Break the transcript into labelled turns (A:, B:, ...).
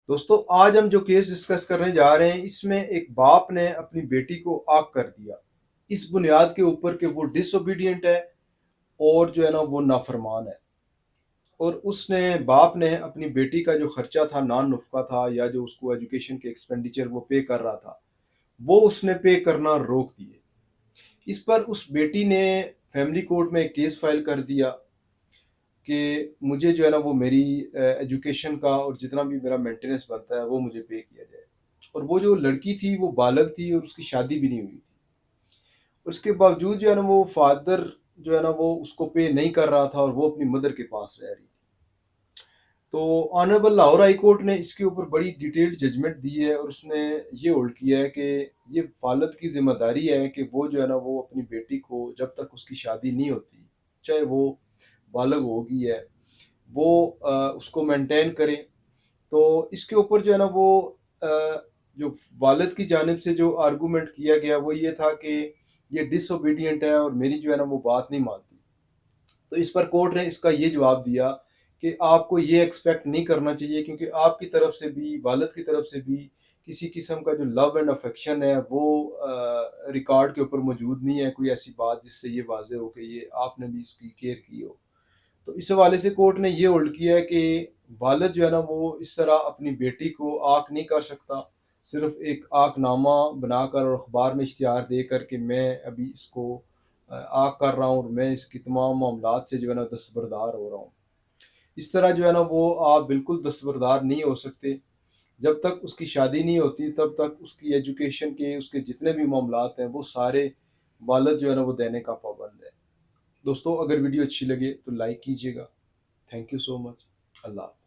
A: دوستو آج ہم جو کیس ڈسکس کرنے جا رہے ہیں اس میں ایک باپ نے اپنی بیٹی کو آگ کر دیا اس بنیاد کے اوپر کہ وہ ڈس اوبیڈینٹ ہے اور جو ہے نا وہ نافرمان ہے، اور اس نے باپ نے اپنی بیٹی کا جو خرچہ تھا نان نفقہ تھا یا جو اس کو ایجوکیشن کے ایکسپینڈیچر وہ پے کر رہا تھا وہ اس نے پے کرنا روک دیے۔ اس پر اس بیٹی نے فیملی کورٹ میں ایک کیس فائل کر دیا کہ مجھے جو ہے نا وہ میری ایجوکیشن کا اور جتنا بھی میرا مینٹیننس بنتا ہے وہ مجھے پے کیا جائے۔ اور وہ جو لڑکی تھی وہ بالغ تھی اور اس کی شادی بھی نہیں ہوئی تھی، اور اس کے باوجود جو ہے نا وہ فادر جو ہے نا وہ اس کو پے نہیں کر رہا تھا اور وہ اپنی مدر کے پاس رہ رہی تھی۔ تو آنریبل لاہور ہائی کورٹ نے اس کے اوپر بڑی ڈیٹیلڈ ججمنٹ دی ہے، اور اس نے یہ ہولڈ کیا ہے کہ یہ والد کی ذمہ داری ہے کہ وہ جو ہے نا وہ اپنی بیٹی کو جب تک اس کی شادی نہیں ہوتی، چاہے وہ بالغ ہوگی ہے، وہ اس کو مینٹین کریں۔ تو اس کے اوپر جو ہے نا وہ جو والد کی جانب سے جو آرگومنٹ کیا گیا وہ یہ تھا کہ یہ ڈس اوبیڈینٹ ہے اور میری جو ہے نا وہ بات نہیں مانتی۔ تو اس پر کورٹ نے اس کا یہ جواب دیا کہ آپ کو یہ ایکسپیکٹ نہیں کرنا چاہیے، کیونکہ آپ کی طرف سے بھی والد کی طرف سے بھی کسی قسم کا جو لو اینڈ افیکشن ہے وہ ریکارڈ کے اوپر موجود نہیں ہے، کوئی ایسی بات جس سے یہ واضح ہو کہ یہ آپ نے بھی اس کی کیئر کی ہو۔ تو اس حوالے سے کورٹ نے یہ ہولڈ کیا ہے کہ والد جو ہے نا وہ اس طرح اپنی بیٹی کو آنکھ نہیں کر سکتا، صرف ایک آنکھ نامہ بنا کر اور اخبار میں اشتہار دے کر کہ میں ابھی اس کو آنکھ کر رہا ہوں اور میں اس کی تمام معاملات سے جو ہے نا دستبردار ہو رہا ہوں۔ اس طرح جو ہے نا وہ آپ بالکل دستبردار نہیں ہو سکتے۔ جب تک اس کی شادی نہیں ہوتی تب تک اس کی ایجوکیشن کے اس کے جتنے بھی معاملات ہیں وہ سارے والد جو ہے نا وہ دینے کا پابند ہے۔ دوستو اگر ویڈیو اچھی لگے تو لائک کیجیے گا۔ تھینک یو سو مچ۔ اللہ حافظ۔